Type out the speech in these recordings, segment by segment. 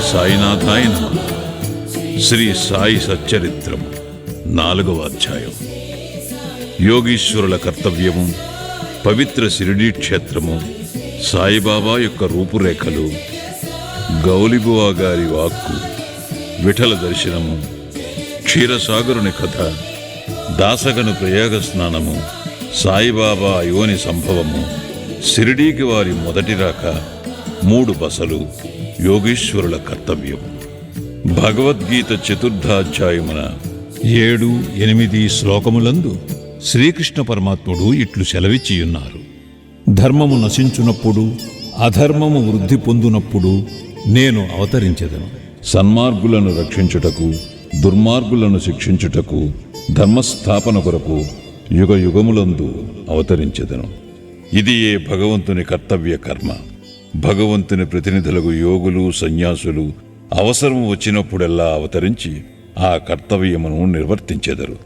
సాయినాథాయ నమః. శ్రీ సాయి సచ్చరిత్రం 4వ అధ్యాయం. యోగీశ్వరుల కర్తవ్యము, పవిత్ర షిరిడీ క్షేత్రము, సాయిబాబా యొక్క రూపురేఖలు, గౌలిబువా గారి వాక్కు, విఠల దర్శనము, క్షీరసాగరుని కథ, దాసగను ప్రయాగ స్నానము, సాయిబాబా యోని సంభవము, షిరిడీకి వారి మొదటి రాక, 3 బసలు, యోగీశ్వరుల కర్తవ్యం. భగవద్గీత 4వ అధ్యాయమున 7-8 శ్లోకములందు శ్రీకృష్ణ పరమాత్ముడు ఇట్లు సెలవిచ్చియున్నారు: ధర్మము నశించునప్పుడు, అధర్మము వృద్ధి పొందునప్పుడు నేను అవతరించెదను. సన్మార్గులను రక్షించుటకు, దుర్మార్గులను శిక్షించుటకు, ధర్మస్థాపన కొరకు యుగ యుగములందు అవతరించెదను. ఇది ఏ భగవంతుని కర్తవ్య కర్మ. భగవంతుని ప్రతినిధులకు యోగులు, సన్యాసులు అవసరం వచ్చినప్పుడెల్లా అవతరించి ఆ కర్తవ్యమును నిర్వర్తించెదరు.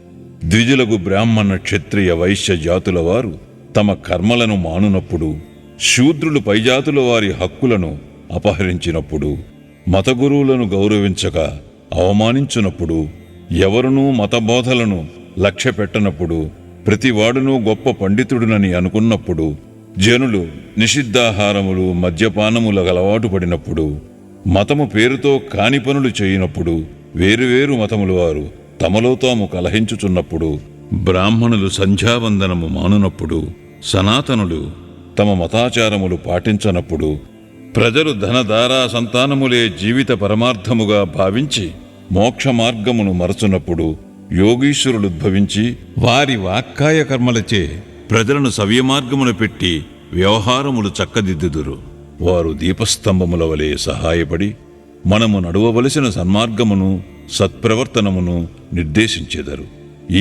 ద్విజులకు బ్రాహ్మణ, క్షత్రియ, వైశ్య జాతుల వారు తమ కర్మలను మానునప్పుడు, శూద్రులు పైజాతుల వారి హక్కులను అపహరించినప్పుడు, మతగురువులను గౌరవించక అవమానించునప్పుడు, ఎవరునూ మతబోధలను లక్ష్య పెట్టనప్పుడు, ప్రతివాడునూ గొప్ప పండితుడునని అనుకున్నప్పుడు, జనులు నిషిద్ధాహారములు, మద్యపానములకు అలవాటు పడినప్పుడు, మతము పేరుతో కాని పనులు చేయనప్పుడు, వేరువేరు మతముల వారు తమలో తాము కలహించుచున్నప్పుడు, బ్రాహ్మణులు సంధ్యావందనము మానునప్పుడు, సనాతనులు తమ మతాచారములు పాటించనప్పుడు, ప్రజలు ధనధారా సంతానములే జీవిత పరమార్థముగా భావించి మోక్ష మార్గమును మరచునప్పుడు, యోగీశ్వరులుద్భవించి వారి వాక్కాయ కర్మలచే ప్రజలను సవ్యమార్గమున పెట్టి వ్యవహారములు చక్కదిద్దుదురు. వారు దీపస్తంభముల వలె సహాయపడి మనము నడువవలసిన సన్మార్గమును, సత్ప్రవర్తనమును నిర్దేశించెదరు.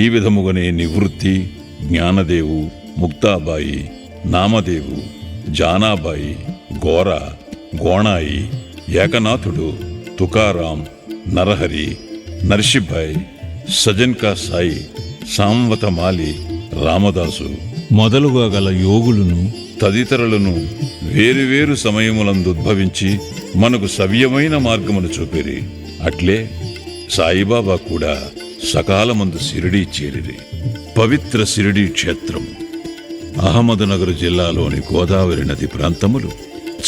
ఈ విధముగానే నివృత్తి, జ్ఞానదేవు, ముక్తాబాయి, నామదేవు, జానాబాయి, గోర, గోణాయి, ఏకనాథుడు, తుకారాం, నరహరి, నర్షిభాయ్, సజన్కా సాయి, సాంవతమాలి, రామదాసు మొదలుగా గల యోగులను తదితరులను వేరువేరు సమయములందుద్భవించి మనకు సవ్యమైన మార్గమును చూపిరి. అట్లే సాయిబాబా కూడా సకాలమందు షిరిడీ చేరిరి. పవిత్ర షిరిడీ క్షేత్రము అహ్మద్నగర్ జిల్లాలోని గోదావరి నది ప్రాంతములు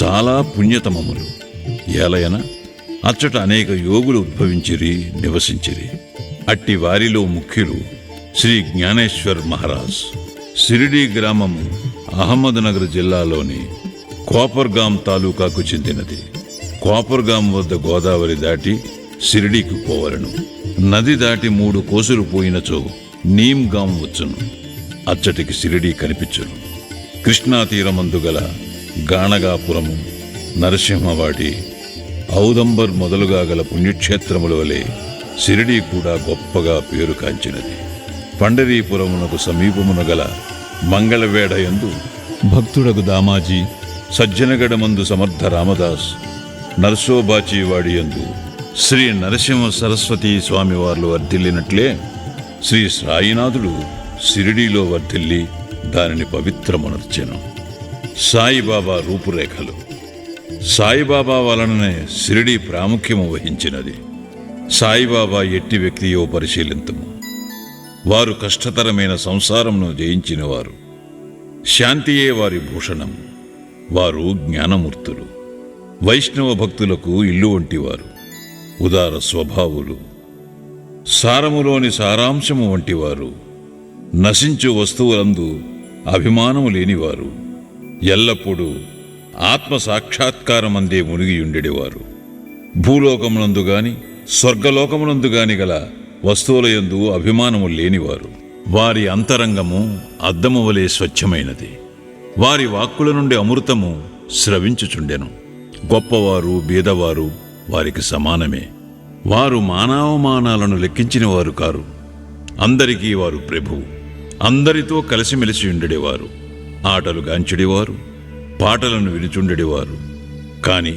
చాలా పుణ్యతమములు. ఏలయన అచ్చట అనేక యోగులు ఉద్భవించిరి, నివసించిరి. అట్టి వారిలో ముఖ్యులు శ్రీ జ్ఞానేశ్వర్ మహారాజ్. షిరిడీ గ్రామము అహ్మద్నగర్ జిల్లాలోని కోపర్గాం తాలూకాకు చెందినది. కోపర్గాం వద్ద గోదావరి దాటి షిరిడీకి పోవలను. నది దాటి 3 కోసులు పోయినచో నీమ్గాం వచ్చును. అచ్చటికి షిరిడీ కనిపించును. కృష్ణా తీరమందు గల గాణగాపురము, నరసింహవాడి, ఔదంబర్ మొదలుగా గల పుణ్యక్షేత్రముల వలె షిరిడీ కూడా గొప్పగా పేరు కాంచినది. పండరీపురమునకు సమీపమున గల మంగళవేఢయందు భక్తుడకు దామాజీ, సజ్జనగడమందు సమర్థ రామదాస్, నర్సోబాచీవాడియందు శ్రీ నరసింహ సరస్వతీ స్వామివార్లు వర్ధిల్లినట్లే శ్రీ సాయినాథుడు షిరిడీలో వర్ధిల్లి దానిని పవిత్రమునర్చెను. సాయిబాబా రూపురేఖలు. సాయిబాబా వలననే షిరిడీ ప్రాముఖ్యము వహించినది. సాయిబాబా ఎట్టి వ్యక్తియో పరిశీలింతుము. వారు కష్టతరమైన సంసారమును జయించినవారు. శాంతియే వారి భూషణం. వారు జ్ఞానమూర్తులు. వైష్ణవ భక్తులకు ఇల్లు వంటివారు. ఉదార స్వభావులు. సారములోని సారాంశము వంటివారు. నశించు వస్తువులందు అభిమానము లేనివారు. ఎల్లప్పుడూ ఆత్మ సాక్షాత్కారమందే మునిగియుండెడివారు. భూలోకమునందు గాని స్వర్గలోకమునందు గాని గల వస్తువులయందు అభిమానము లేనివారు. వారి అంతరంగము అద్దము వలె స్వచ్ఛమైనది. వారి వాక్కుల నుండి అమృతము స్రవించుచుండెను. గొప్పవారు, బీదవారు వారికి సమానమే. వారు మానవమానాలను లెక్కించిన వారు కారు. అందరికీ వారు ప్రభువు. అందరితో కలిసిమెలిసి ఉండేవారు. ఆటలు గాంచెడివారు, పాటలను వినుచుండెడివారు. కాని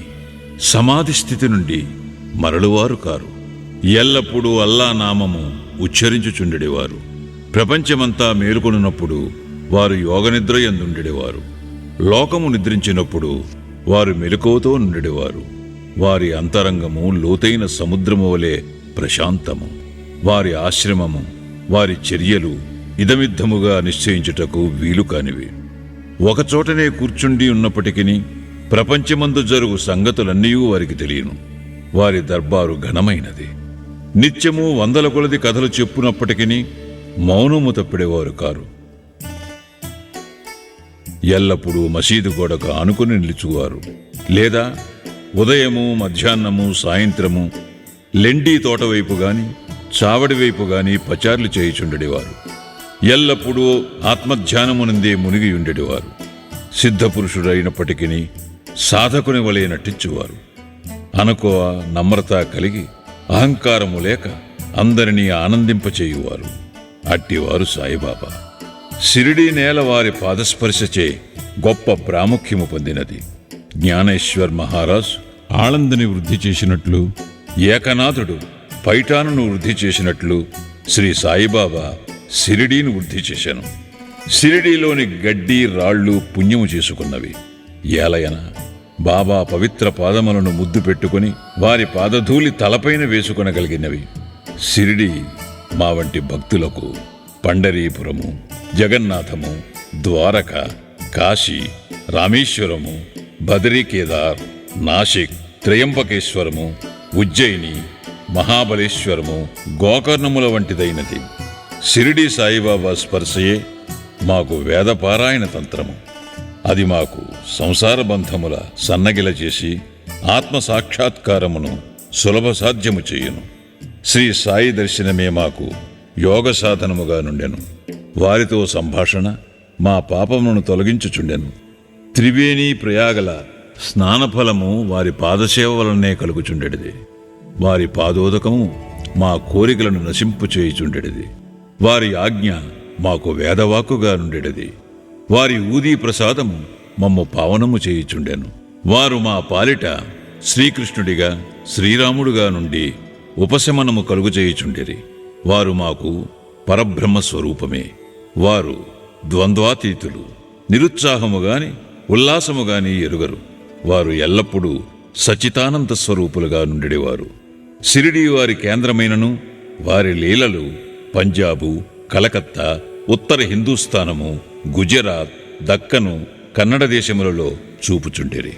సమాధి స్థితి నుండి మరలువారు కారు. ఎల్లప్పుడూ అల్లా నామము ఉచ్చరించుచుండెడివారు. ప్రపంచమంతా మేలుకొనున్నప్పుడు వారు యోగనిద్రయందుండెడివారు. లోకము నిద్రించినప్పుడు వారు మెలకువతో నుండెడివారు. వారి అంతరంగము లోతైన సముద్రము వలె ప్రశాంతము. వారి ఆశ్రమము, వారి చర్యలు ఇదమిద్దముగా నిశ్చయించుటకు వీలు కానివి. ఒకచోటనే కూర్చుండి ఉన్నప్పటికీ ప్రపంచమందు జరుగు సంగతులన్నీ వారికి తెలియను. వారి దర్బారు ఘనమైనది. నిత్యము 100 కొలది కథలు చెప్పునప్పటికీ మౌనము తప్పిడేవారు కారు. ఎల్లప్పుడూ మసీదు గోడకు ఆనుకుని నిలుచువారు, లేదా ఉదయము, మధ్యాహ్నము, సాయంత్రము లెండి తోట వైపు గాని చావడి వైపు గాని పచార్లు చేయుచుండెడివారు. ఎల్లప్పుడూ ఆత్మధ్యానమునందే మునిగి ఉండేవారు. సిద్ధపురుషుడైనప్పటికీ సాధకుని వలె నటించువారు. అనుకోవ, నమ్రత కలిగి అహంకారము లేక అందరినీ ఆనందింపచేయువారు. అట్టివారు సాయిబాబా. షిరిడీ నేల వారి పాదస్పర్శచే గొప్ప ప్రాముఖ్యము పొందినది. జ్ఞానేశ్వర్ మహారాజ్ ఆళందని వృద్ధి చేసినట్లు, ఏకనాథుడు పైఠానును వృద్ధి చేసినట్లు శ్రీ సాయిబాబా షిరిడీని వృద్ధి చేశాను. షిరిడీలోని గడ్డి రాళ్లు పుణ్యము చేసుకున్నవి. ఏలయన బాబా పవిత్ర పాదములను ముద్దు పెట్టుకుని వారి పాదధూళి తలపైన వేసుకొనగలిగినవి. షిరిడీ మా వంటి భక్తులకు పండరీపురము, జగన్నాథము, ద్వారక, కాశీ, రామేశ్వరము, బదరీకేదార్, నాసిక్, త్రయంబకేశ్వరము, ఉజ్జయిని, మహాబలేశ్వరము, గోకర్ణముల వంటిదైనది. షిరిడీ సాయిబాబా స్పర్శయే మాకు వేదపారాయణ తంత్రము. అది మాకు సంసార బంధముల సన్నగిల చేసి ఆత్మ సాక్షాత్కారమును సులభ సాధ్యము చేయును. శ్రీ సాయి దర్శనమే మాకు యోగ సాధనముగా నుండెను. వారితో సంభాషణ మా పాపములను తొలగించుచుండెను. త్రివేణి ప్రయాగల స్నానఫలము వారి పాదసేవ వలనే కలుగుచుండెడిది. వారి పాదోదకము మా కోరికలను నశింపు చేయుచుండెడిది. వారి ఆజ్ఞ మాకు వేదవాక్కుగా నుండెడిది. వారి ఊదీ ప్రసాదము మమ్ము పావనము చేయుచుండెను. వారు మా పాలిట శ్రీకృష్ణుడిగా, శ్రీరాముడుగా నుండి ఉపశమనము కలుగుచేయుచుండిరి. వారు మాకు పరబ్రహ్మ స్వరూపమే. వారు ద్వంద్వాతీతులు. నిరుత్సాహము గాని ఉల్లాసము గాని ఎరుగరు. వారు ఎల్లప్పుడూ సచితానంద స్వరూపులుగా నుండెడివారు. షిరిడీ వారి కేంద్రమైనను వారి లీలలు పంజాబు, కలకత్తా, ఉత్తర హిందూస్థానము, గుజరాత్, దక్కను, కన్నడ దేశములలో చూపుచుండిరి.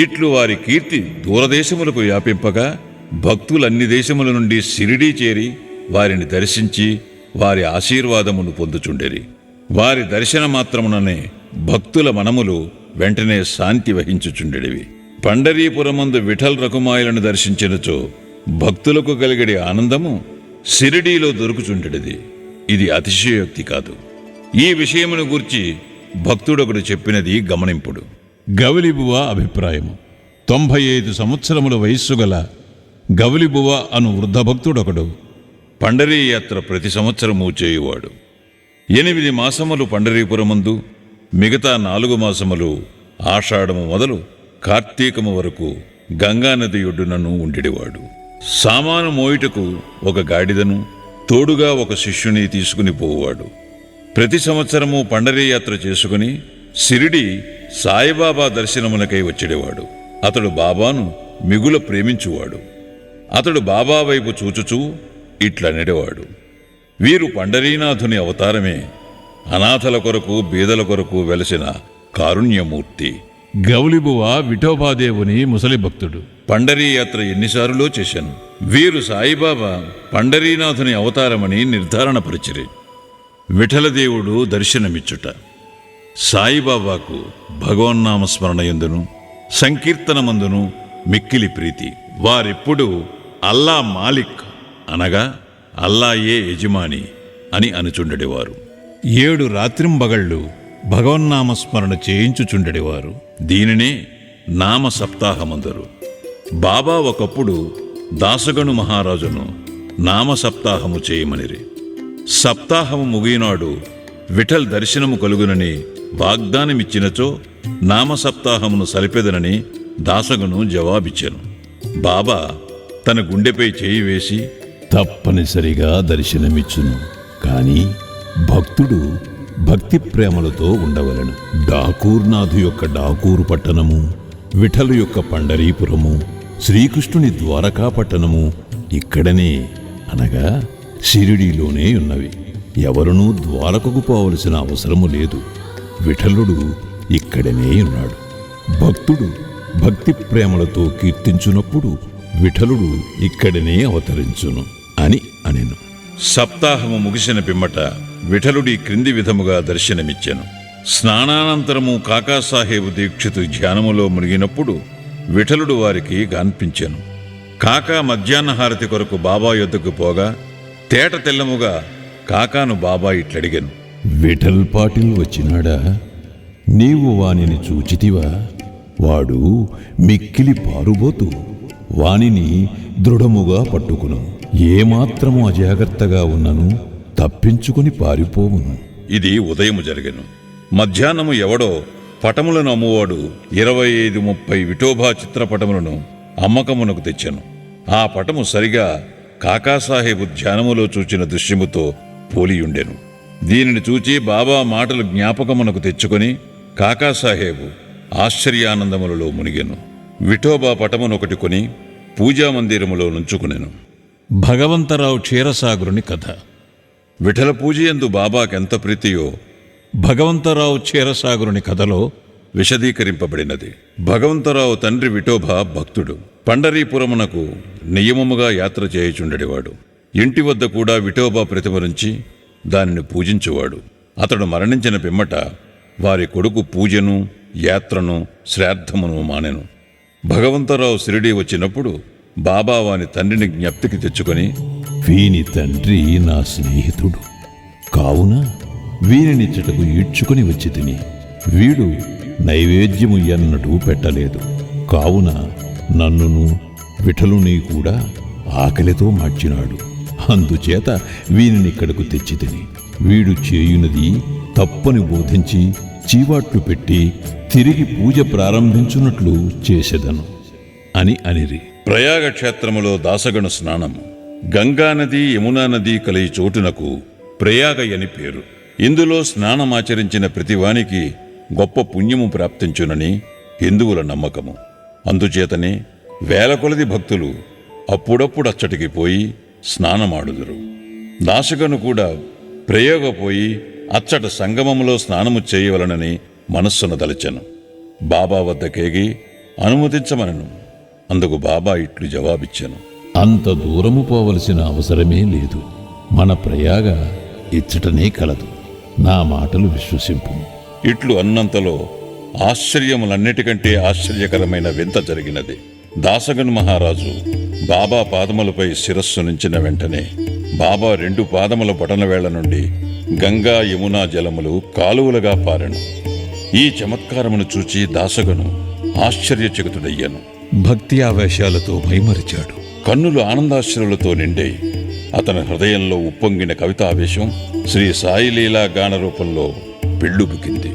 ఇట్లు వారి కీర్తి దూరదేశములకు వ్యాపింపగా భక్తులన్ని దేశముల నుండి షిరిడీ చేరి వారిని దర్శించి వారి ఆశీర్వాదమును పొందుచుండిరి. వారి దర్శన మాత్రముననే భక్తుల మనములు వెంటనే శాంతి వహించుచుండెడివి. పండరీపురమందు విఠల్ రకుమాయులను దర్శించినచో భక్తులకు కలిగడి ఆనందము షిరిడీలో దొరుకుచుండెడిది. ఇది అతిశయోక్తి కాదు. ఈ విషయమును గూర్చి భక్తుడొకడు చెప్పినది గమనింపుడు. గౌలిబువ అభిప్రాయము. 95 సంవత్సరముల వయస్సు గల గౌలిబువ అను వృద్ధ భక్తుడొకడు పండరీ యాత్ర ప్రతి సంవత్సరము చేయువాడు. 8 మాసములు పండరీపురమందు, మిగతా 4 మాసములు ఆషాఢము మొదలు కార్తీకము వరకు గంగానది ఒడ్డునను ఉండిడివాడు. సామాను మోయుటకు ఒక గాడిదను, తోడుగా ఒక శిష్యుని తీసుకుని పోవాడు. ప్రతి సంవత్సరము పండరీ యాత్ర చేసుకుని షిరిడీ సాయిబాబా దర్శనమునకై వచ్చేవాడు. అతడు బాబాను మిగుల ప్రేమించువాడు. అతడు బాబా వైపు చూచుచూ ఇట్లనెడవాడు: వీరు పండరీనాథుని అవతారమే. అనాథల కొరకు, బీదల కొరకు వెలసిన కారుణ్యమూర్తి. గౌలిబువ విఠోబాదేవుని ముసలి భక్తుడు. పండరీ యాత్ర ఎన్నిసార్లో చేశాను. వీరు సాయిబాబా పండరీనాథుని అవతారమని నిర్ధారణపరిచిరి. విఠలదేవుడు దర్శనమిచ్చుట. సాయిబాబాకు భగవన్నామస్మరణయందును సంకీర్తనమందును మిక్కిలి ప్రీతి. వారెప్పుడు అల్లా మాలిక్ అనగా అల్లాయే యజమాని అని అనుచుండెడివారు. 7 రాత్రింబగళ్ళు భగవన్నామస్మరణ చేయించుచుండెడివారు. దీనినే నామ సప్తాహమందరు. బాబా ఒకప్పుడు దాసగను మహారాజును నామ సప్తాహము చేయమనిరి. సప్తాహము ముగినాడు విఠల్ దర్శనము కలుగునని వాగ్దానమిచ్చినచో నామ సప్తాహమును సరిపెదనని దాసగను జవాబిచ్చెను. బాబా తన గుండెపై చేయి వేసి, తప్పనిసరిగా దర్శనమిచ్చును, కాని భక్తుడు భక్తి ప్రేమలతో ఉండవలెను. డాకూర్నాథు యొక్క డాకూరు పట్టణము, విఠలు యొక్క పండరీపురము, శ్రీకృష్ణుని ద్వారకా పట్టణము ఇక్కడనే అనగా షిరిడీలోనే ఉన్నవి. ఎవరునూ ద్వారకకు పోవలసిన అవసరము లేదు. విఠలుడు ఇక్కడనే ఉన్నాడు. భక్తుడు భక్తి ప్రేమలతో కీర్తించునప్పుడు విఠలుడు ఇక్కడనే అవతరించును అని అనెను. సప్తాహము ముగిసిన పిమ్మట విఠలుడి క్రింది విధముగా దర్శనమిచ్చెను. స్నానానంతరము కాకాసాహేబు దీక్షితు ధ్యానములో మునిగినప్పుడు విఠలుడు వారికి కనిపించెను. కాకా మధ్యాహ్నహారతి కొరకు బాబా యొద్దకు పోగా తేట తెల్లముగా కాకాను బాబా ఇట్లడిగెను. విఠల్ పాటిల్ వచ్చినాడా? నీవు వానిని చూచితివా? వాడు మిక్కిలి పారుబోతు. వానిని దృఢముగా పట్టుకును. ఏమాత్రము అజాగ్రత్తగా ఉన్నను తప్పించుకుని పారిపోవును. ఇది ఉదయము జరిగెను. మధ్యాహ్నము ఎవడో పటములను అమ్మువాడు 25-30 విఠోబా చిత్రపటములను అమ్మకమునకు తెచ్చెను. ఆ పటము సరిగా కాకాసాహేబు ధ్యానములో చూచిన దృశ్యముతో పోలియుండెను. దీనిని చూచి బాబా మాటలు జ్ఞాపకమునకు తెచ్చుకొని కాకాసాహేబు ఆశ్చర్యానందములలో మునిగెను. విఠోబా పటమునొకటి కొని పూజామందిరములో నుంచుకునెను. భగవంతరావు క్షీరసాగరుని కథ. విఠల పూజయందు బాబాకెంత ప్రీతియో భగవంతరావు క్షీరసాగరుని కథలో విశదీకరింపబడినది. భగవంతరావు తండ్రి విఠోబా భక్తుడు. పండరీపురమునకు నియమముగా యాత్ర చేయుచుండెడివాడు. ఇంటి వద్ద కూడా విఠోబా ప్రతిమ నుంచి దానిని పూజించువాడు. అతడు మరణించిన పిమ్మట వారి కొడుకు పూజను, యాత్రను, శ్రాద్ధమును మానెను. భగవంతరావు షిరిడీ వచ్చినప్పుడు బాబా వాని తండ్రిని జ్ఞప్తికి తెచ్చుకొని, వీని తండ్రి నా స్నేహితుడు కావున వీనినిచ్చటకు ఈడ్చుకుని వచ్చి తిని, వీడు నైవేద్యము ఎన్నటూ పెట్టలేదు. కావున నన్నును విఠలుని కూడా ఆకలితో మార్చినాడు. అందుచేత వీనినిక్కడకు తెచ్చి తిని, వీడు చేయునది తప్పని బోధించి చీవాట్లు పెట్టి తిరిగి పూజ ప్రారంభించున్నట్లు చేసెదను అని అనిరి. ప్రయాగ క్షేత్రములో దాసగణ స్నానము. గంగానది, యమునా నది కలిగి చోటునకు ప్రయాగ అని పేరు. ఇందులో స్నానమాచరించిన ప్రతివానికి గొప్ప పుణ్యము ప్రాప్తించునని హిందువుల నమ్మకము. అందుచేతనే వేల కొలది భక్తులు అప్పుడప్పుడు అచ్చటికి పోయి స్నానమాడుదురు. దాసగను కూడా ప్రయోగ పోయి అచ్చట సంగమములో స్నానము చేయవలనని మనస్సును దలచెను. బాబా వద్దకేగి అనుమతించమనను. అందుకు బాబా ఇట్లు జవాబిచ్చెను. అంత దూరము పోవలసిన అవసరమే లేదు. మన ప్రయాగ ఇచ్చటనే కలదు. నా మాటలు విశ్వసింపు. ఇట్లు అన్నంతలో ఆశ్చర్యములన్నిటికంటే ఆశ్చర్యకరమైన వింత జరిగినది. దాసగను మహారాజు బాబా పాదములపై శిరస్సు నుంచిన వెంటనే బాబా 2 పాదముల బొటనవేళ్ల నుండి గంగా, యమునా జలములు కాలువలుగా పారెను. ఈ చమత్కారమును చూచి దాసగను ఆశ్చర్యచకితుడయ్యాను. భక్తి ఆవేశాలతో మైమరిచాడు. కన్నులు ఆనందాశ్రులతో నిండే అతని హృదయంలో ఉప్పొంగిన కవితావేశం శ్రీ సాయిలీలా గాన రూపంలో పెళ్ళుబుకింది.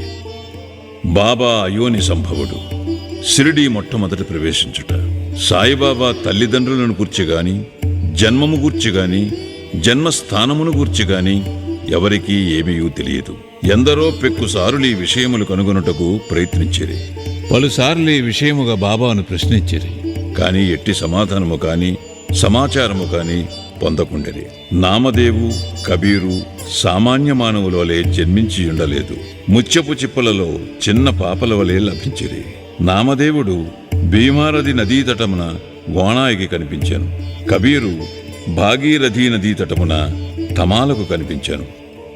బాబా అయోని సంభవుడు. షిరిడీ మొట్టమొదటి ప్రవేశించుట. సాయిబాబా తల్లిదండ్రులను గూర్చిగాని, జన్మము గూర్చిగాని, జన్మస్థానమును గూర్చిగాని ఎవరికీ ఏమీ తెలియదు. ఎందరో పెక్కుసారులు ఈ విషయములు కనుగొనుటకు ప్రయత్నించిరి. పలుసార్లు ఈ విషయముగా బాబాను ప్రశ్నించిరి. కాని ఎట్టి సమాధానము కాని, సమాచారము కాని పొందకుండెరి. నామదేవు, కబీరు సామాన్య మానవుల వలె జన్మించి ఉండలేదు. ముత్యపు చిప్పలలో చిన్న పాపల వలె లభించిరి. నామదేవుడు భీమారథి నదీ తటమున గోణాయికి కనిపించాను. కబీరు భాగీరథీ నదీ తటమున తమాలకు కనిపించాను.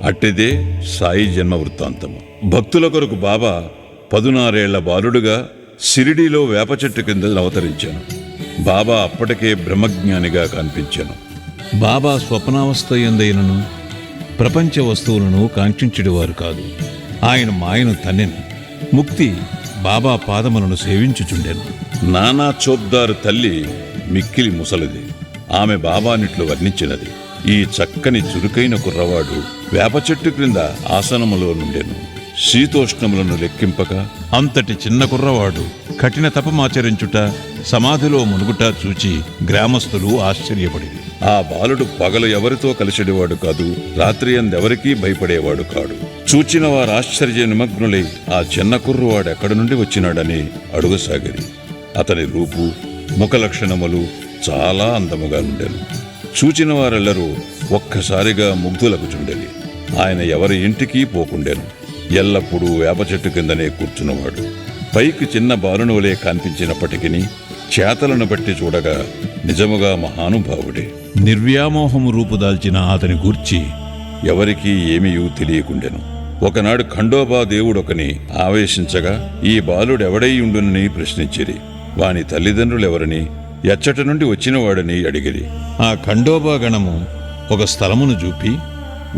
అట్టిదే సాయి జన్మ వృత్తాంతము. భక్తుల కొరకు బాబా 16 ఏళ్ల బాలుడుగా షిరిడీలో వేప చెట్టు కింద అవతరించాను. బాబా అప్పటికే బ్రహ్మజ్ఞానిగా కనిపించాను. బాబా స్వప్నావస్థ ఎందైనను ప్రపంచ వస్తువులను కాంక్షించుడివారు కాదు. ఆయన మాయను తన్నెను. ముక్తి బాబా పాదములను సేవించుచుండెను. నానా చోద్దారు తల్లి మిక్కిలి ముసలిది. ఆమె బాబానిట్లు వర్ణించినది. ఈ చక్కని చురుకైన కుర్రవాడు వేప చెట్టు క్రింద ఆసనములో నుండెను. శీతోష్ణములను లెక్కింపక అంతటి చిన్న కుర్రవాడు కఠిన తపమాచరించుట, సమాధిలో మునుగుట చూచి గ్రామస్తులు ఆశ్చర్యపడిరి. ఆ బాలుడు పగలు ఎవరితో కలిసిడివాడు కాదు, రాత్రి అందెవరికీ భయపడేవాడు కాడు. చూచిన వారు ఆశ్చర్య నిమగ్నులై ఆ చిన్న కుర్రవాడు ఎక్కడి నుండి వచ్చినాడని అడుగసాగిరి. అతని రూపు, ముఖ లక్షణములు చాలా అందముగా ఉండెను. చూచిన వారెల్లరూ ఒక్కసారిగా ముగ్ధులగుచుండెని. ఆయన ఎవరి ఇంటికి పోకుండెను. ఎల్లప్పుడూ వేప చెట్టు కిందనే కూర్చున్నవాడు. పైకి చిన్న బాలునవలే కనిపించినప్పటికీ చేతలను బట్టి చూడగా నిజముగా మహానుభావుడే. నిర్వ్యామోహము రూపుదాల్చిన అతని గూర్చి ఎవరికీ ఏమీయూ తెలియకుండెను. ఒకనాడు ఖండోబా దేవుడొకని ఆవేశించగా ఈ బాలుడెవడై ఉండునని ప్రశ్నించిరి. వాని తల్లిదండ్రులెవరని, ఎచ్చట నుండి వచ్చినవాడని అడిగిరి. ఆ ఖండోబా గణము ఒక స్థలమును చూపి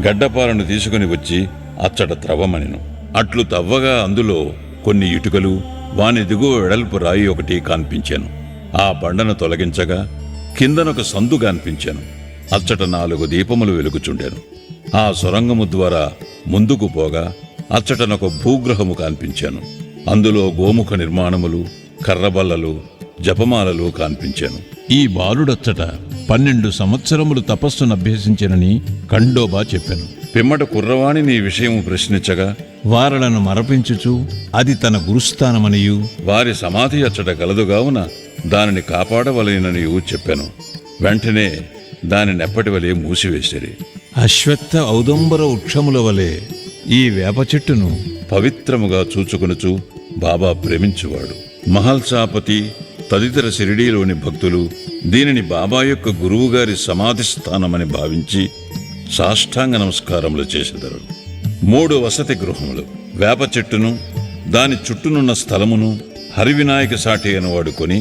గడ్డపాలను తీసుకుని వచ్చి అచ్చట త్రవ్వమనెను. అట్లు తవ్వగా అందులో కొన్ని ఇటుకలు, వాని దిగువ వెడల్పు రాయి ఒకటి కనిపించాను. ఆ బండను తొలగించగా కిందనొక సందు కనిపించాను. అచ్చట 4 దీపములు వెలుగుచుండెను. ఆ సొరంగము ద్వారా ముందుకు పోగా అచ్చటనొక భూగ్రహము కనిపించాను. అందులో గోముఖ నిర్మాణములు, కర్రబల్లలు, జపమాలలు కనిపించాను. ఈ బాలుడచ్చట 12 సంవత్సరములు తపస్సును అభ్యసించినని ఖండోబా చెప్పెను. పిమ్మట కుర్రవాణి నీ విషయము ప్రశ్నించగా వారలను మరపించుచు అది తన గురుస్థానమనియు వారి సమాధి అచ్చట కలదుగావున దానిని కాపాడవలెననియు చెప్పాను. వెంటనే దానినెప్పటివలే మూసివేసిరి. అశ్వత్థ ఔదంబర వృక్షముల వలె ఈ వేప చెట్టును పవిత్రముగా చూచుకొనుచు బాబా ప్రేమించువాడు. మహల్సాపతి తదితర షిరిడీలోని భక్తులు దీనిని బాబా యొక్క గురువుగారి సమాధి స్థానమని భావించి సాష్టాంగ నమస్కారములు చేసెదరు. 3 వసతి గృహములు, వేప చెట్టును దాని చుట్టూనున్న స్థలమును హరివినాయక సాటేయను వాడుకొని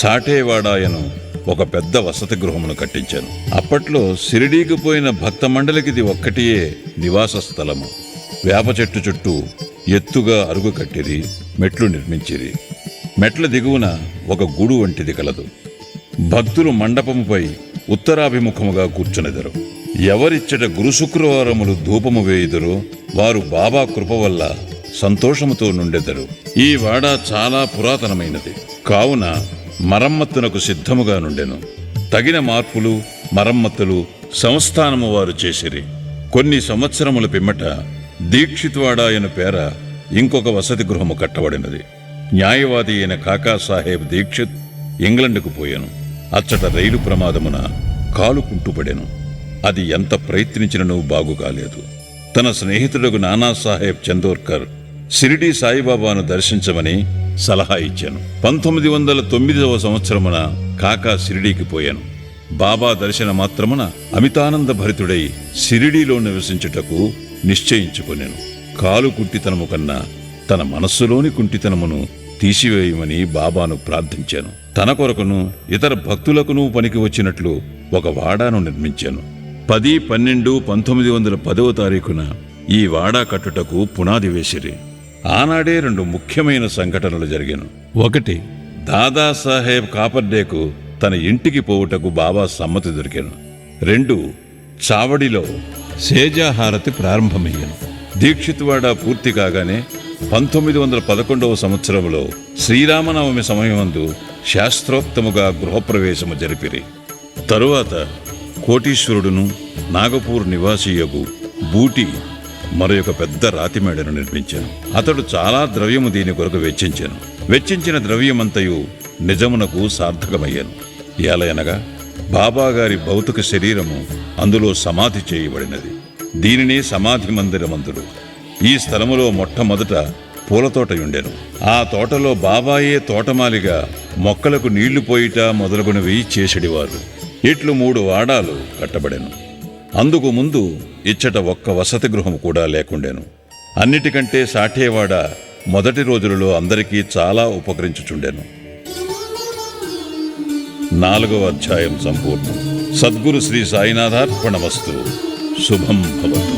సాటేవాడాయను ఒక పెద్ద వసతి గృహమును కట్టించాను. అప్పట్లో షిరిడీకి పోయిన భక్త మండలికిది ఒక్కటియే నివాస స్థలము. వేప చెట్టు చుట్టూ ఎత్తుగా అరుగు కట్టిరి, మెట్లు నిర్మించిరి. మెట్ల దిగువన ఒక గూడు వంటిది కలదు. భక్తులు మండపముపై ఉత్తరాభిముఖముగా కూర్చునెదరు. ఎవరిచ్చట గురు శుక్రవారములు ధూపము వేయుదురో వారు బాబా కృప వల్ల సంతోషముతో నుండెదరు. ఈ వాడ చాలా పురాతనమైనది కావున మరమ్మత్తునకు సిద్ధముగా నుండెను. తగిన మార్పులు, మరమ్మత్తులు సంస్థానము వారు చేసిరి. కొన్ని సంవత్సరముల పిమ్మట దీక్షిత్వాడాయన పేర ఇంకొక వసతి గృహము కట్టబడినది. న్యాయవాది అయిన కాకాసాహెబ్ దీక్షిత్ ఇంగ్లండ్కు పోయాను. అచ్చట రైలు ప్రమాదమున కాలు కుంటుపడెను. అది ఎంత ప్రయత్నించినను బాగు కాలేదు. తన స్నేహితుడకు నానాసాహెబ్ చందోర్కర్ షిరిడీ సాయిబాబాను దర్శించమని సలహా ఇచ్చాను. 1909వ సంవత్సరమున కాకా షిరిడీకి పోయాను. బాబా దర్శన మాత్రమున అమితానంద భరితుడై షిరిడీలో నివసించుటకు నిశ్చయించుకొనెను. కాలు కుంటితనము కన్నా తన మనస్సులోని కుంటితనమును తీసివేయమని బాబాను ప్రార్థించాను. తన కొరకును ఇతర భక్తులకును పనికి వచ్చినట్లు ఒక వాడాను నిర్మించాను. 10-12-1910వ తారీఖున ఈ వాడా కట్టుటకు పునాది వేసిరి. ఆనాడే 2 ముఖ్యమైన సంఘటనలు జరిగాను. 1 దాదాసాహెబ్ కాపర్డేకు తన ఇంటికి పోవుటకు బాబా సమ్మతి దొరికాను. 2 చావడిలో సేజాహారతి ప్రారంభమయ్యను. దీక్షిత్వాడ పూర్తి కాగానే 1911వ సంవత్సరంలో శ్రీరామనవమి సమయమందు శాస్త్రోక్తముగా గృహప్రవేశము జరిపిరి. తరువాత కోటీశ్వరుడును నాగపూర్ నివాసియగు బూటి మరొక పెద్ద రాతిమేడను నిర్మించాను. అతడు చాలా ద్రవ్యము దీని కొరకు వెచ్చించాను. వెచ్చించిన ద్రవ్యమంతయు నిజమునకు సార్థకమయ్యాను. ఏలయనగా బాబాగారి భౌతిక శరీరము అందులో సమాధి చేయబడినది. దీనినే సమాధి మందిరమందుడు. ఈ స్థలములో మొట్టమొదట పూలతోటయుండెను. ఆ తోటలో బాబాయే తోటమాలిగా మొక్కలకు నీళ్లు పోయిట మొదలుగునవి చేసెడివారు. ఇట్లు 3 వాడాలు కట్టబడెను. అందుకు ముందు ఇచ్చట ఒక్క వసతి గృహం కూడా లేకుండెను. అన్నిటికంటే సాఠేవాడ మొదటి రోజులలో అందరికీ చాలా ఉపకరించుచుండెను. 4వ అధ్యాయం సంపూర్ణం. సద్గురు శ్రీ సాయినాథార్పణమస్తు. శుభం భవతు.